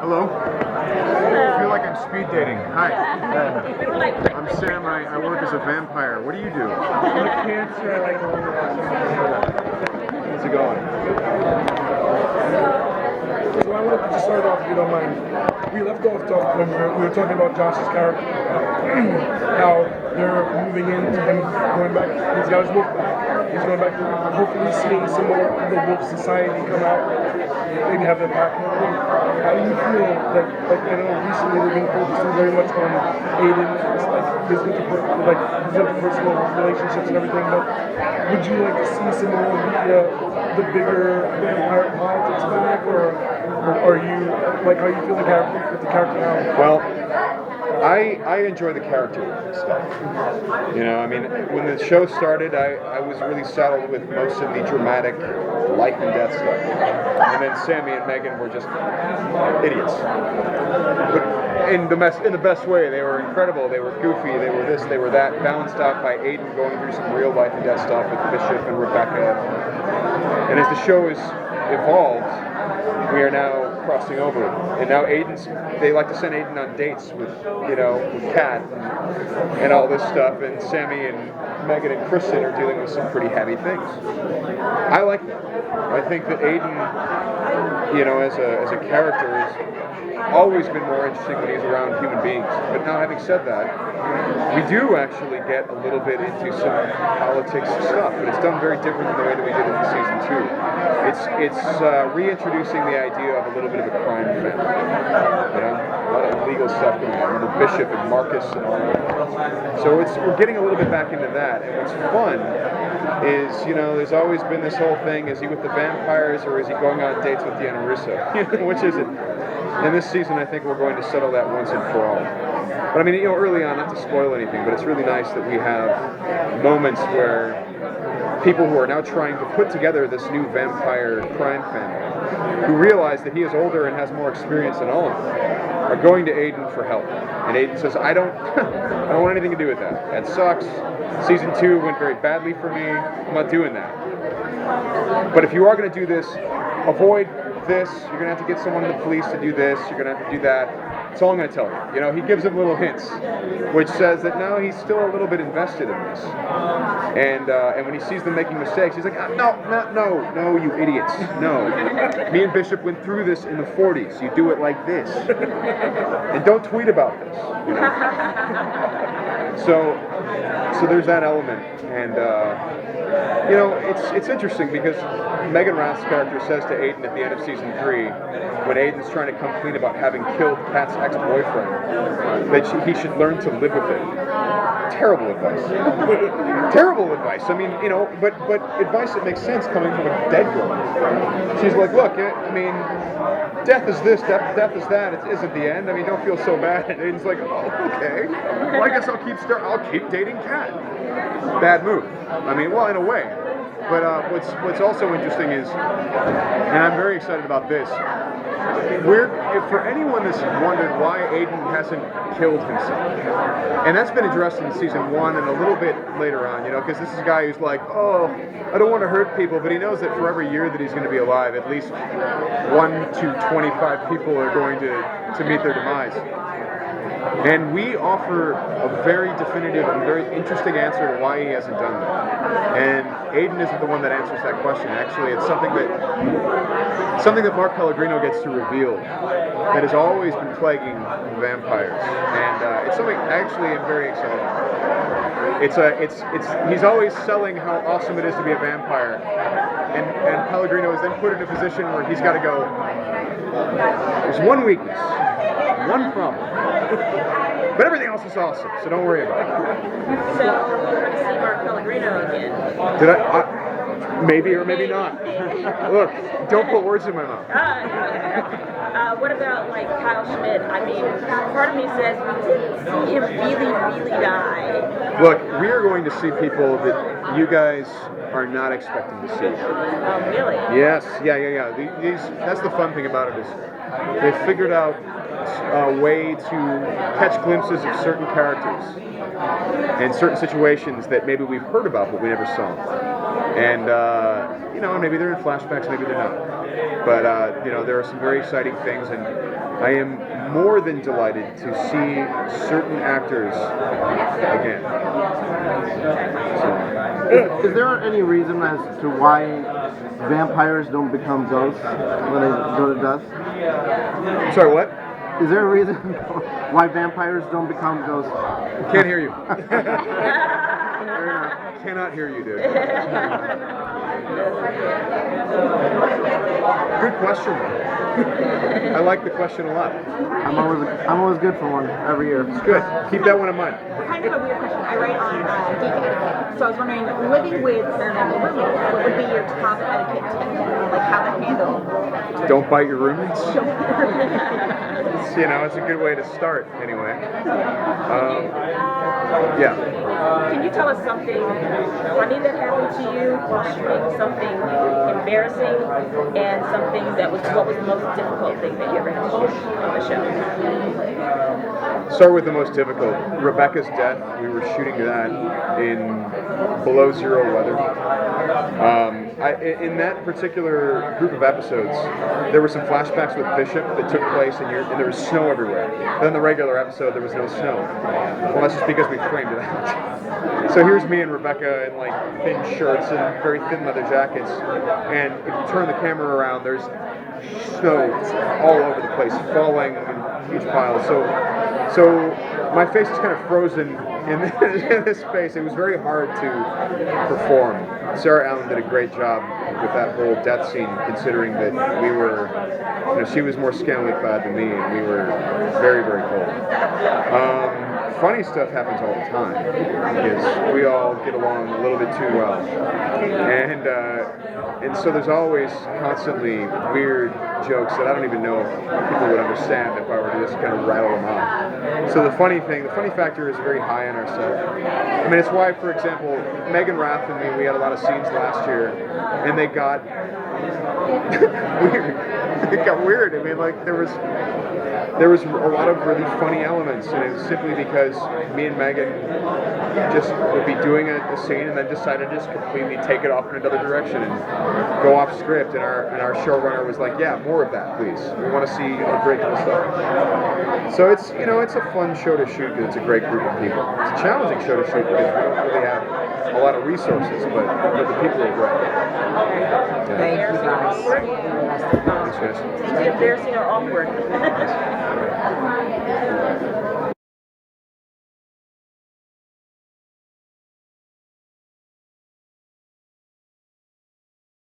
Hello. I feel like I'm speed dating. Hi. I'm Sam. I work as a vampire. What do you do? I'm a cancer. How's it going? So I wanted to just start off, if you don't mind. We left off when we were talking about Josh's character, how they're moving into him going back. He's got his wolf back. He's going back, hopefully seeing some more of the wolf society come out, maybe have them back and everything. How do you feel that, like, I know recently they've been focusing very much on Aidan, his interpersonal relationships and everything, but would you like to see some more of the bigger vampire politics back, or are you, like, how you feel with the character now? Well, I enjoy the character stuff. You know, I mean, when the show started, I was really saddled with most of the dramatic life and death stuff. And then Sammy and Megan were just idiots. But in the best way. They were incredible, they were goofy, they were this, they were that, balanced out by Aidan going through some real life and death stuff with Bishop and Rebecca. And as the show has evolved, we are now crossing over. And now they like to send Aidan on dates with Kat and all this stuff, and Sammy and Megan and Kristen are dealing with some pretty heavy things. I like that. I think that Aidan, as a character, has always been more interesting when he's around human beings. But now, having said that, we do actually get a little bit into some politics stuff, but it's done very different than the way that we did it in season 2. It's reintroducing the idea of a little bit of a crime family. A lot of legal stuff going on. The Bishop and Marcus and all that. So we're getting a little bit back into that. And what's fun is, there's always been this whole thing: is he with the vampires or is he going on dates with Deanna Russo? Which is it? And this season, I think we're going to settle that once and for all. But I mean, early on, not to spoil anything, but it's really nice that we have moments where people who are now trying to put together this new vampire crime family, who realize that he is older and has more experience than all of them, are going to Aidan for help. And Aidan says, I don't want anything to do with that. That sucks. Season 2 went very badly for me. I'm not doing that. But if you are going to do this, avoid this. You're going to have to get someone in the police to do this. You're going to have to do that. That's all I'm going to tell you. He gives him little hints, which says that now he's still a little bit invested in this. And when he sees them making mistakes, he's like, no, you idiots. No. Me and Bishop went through this in the 40s. You do it like this. And don't tweet about this. So there's that element. And, it's interesting because Megan Rath's character says to Aidan at the end of season 3, when Aidan's trying to come clean about having killed Kat's ex-boyfriend, that he should learn to live with it. Terrible advice. Terrible advice. I mean, but advice that makes sense coming from a dead girl. She's like, look, I mean, death is this, death is that. It isn't the end. I mean, don't feel so bad. And Aidan's like, oh, okay. Well, I guess I'll keep dating Kat. Bad move. I mean, well, in a way. But what's also interesting is, and I'm very excited about this, for anyone that's wondered why Aidan hasn't killed himself, and that's been addressed in season 1 and a little bit later on, because this is a guy who's like, oh, I don't want to hurt people, but he knows that for every year that he's going to be alive, at least 1 to 25 people are going to meet their demise. And we offer a very definitive and very interesting answer to why he hasn't done that. And Aidan isn't the one that answers that question. Actually, it's something that Mark Pellegrino gets to reveal that has always been plaguing vampires. And it's something actually I'm very excited about. He's always selling how awesome it is to be a vampire. And Pellegrino is then put in a position where he's got to go, there's one weakness, one problem. But everything else is awesome, so don't worry about it. So we're going to see Mark Pellegrino again. Did I maybe or maybe not. Look, don't put words in my mouth. What about Kyle Schmidt? I mean, part of me says we didn't see him really die. Look, we are going to see people that you guys are not expecting to see. Oh, really? Yes, yeah. That's the fun thing about it is they figured out a way to catch glimpses of certain characters and certain situations that maybe we've heard about but we never saw. And maybe they're in flashbacks, maybe they're not. But there are some very exciting things, and I am more than delighted to see certain actors again. Is there any reason as to why vampires don't become ghosts when they go to dust? Sorry, what? Is there a reason why vampires don't become ghosts? Can't hear you. Cannot hear you, dude. Good question. I like the question a lot. I'm always good for one every year. It's good. Keep that one in mind. Kind of a weird question. I write on geek etiquette, so I was wondering, living with paranormal roommates, what would be your top etiquette tip? Like how to handle? Don't bite your roommates. It's a good way to start, anyway. Yeah. Can you tell us something funny that happened to you while shooting, something embarrassing, and something what was the most difficult thing that you ever had to shoot on the show? Start with the most difficult. Rebecca's death. We were shooting that in below zero weather. In that particular group of episodes, there were some flashbacks with Bishop that took place, and there was snow everywhere. Then the regular episode, there was no snow. Well, that's just because we framed it out. So here's me and Rebecca in like thin shirts and very thin leather jackets, and if you turn the camera around, there's snow all over the place, falling in huge piles. So my face is kind of frozen in this space. It was very hard to perform. Sarah Allen did a great job with that whole death scene, considering that we were, she was more scantily clad than me, and we were very, very cold. Funny stuff happens all the time because we all get along a little bit too well, and so there's always constantly weird jokes that I don't even know if people would understand if I were to just kind of rattle them off. So the funny factor is very high on our set. I mean, it's why, for example, Megan Rath and me, we had a lot of scenes last year, and they got weird. It got weird. I mean, like there was a lot of really funny elements, and it was simply because me and Megan just would be doing a scene and then decided to just completely take it off in another direction and go off script. And our showrunner was like, "Yeah, more of that, please. We want to see unbreakable stuff." So it's a fun show to shoot because it's a great group of people. It's a challenging show to shoot because we don't really have a lot of resources, but the people are great. Yeah. Thank you guys. Thanks, guys. Embarrassing or awkward?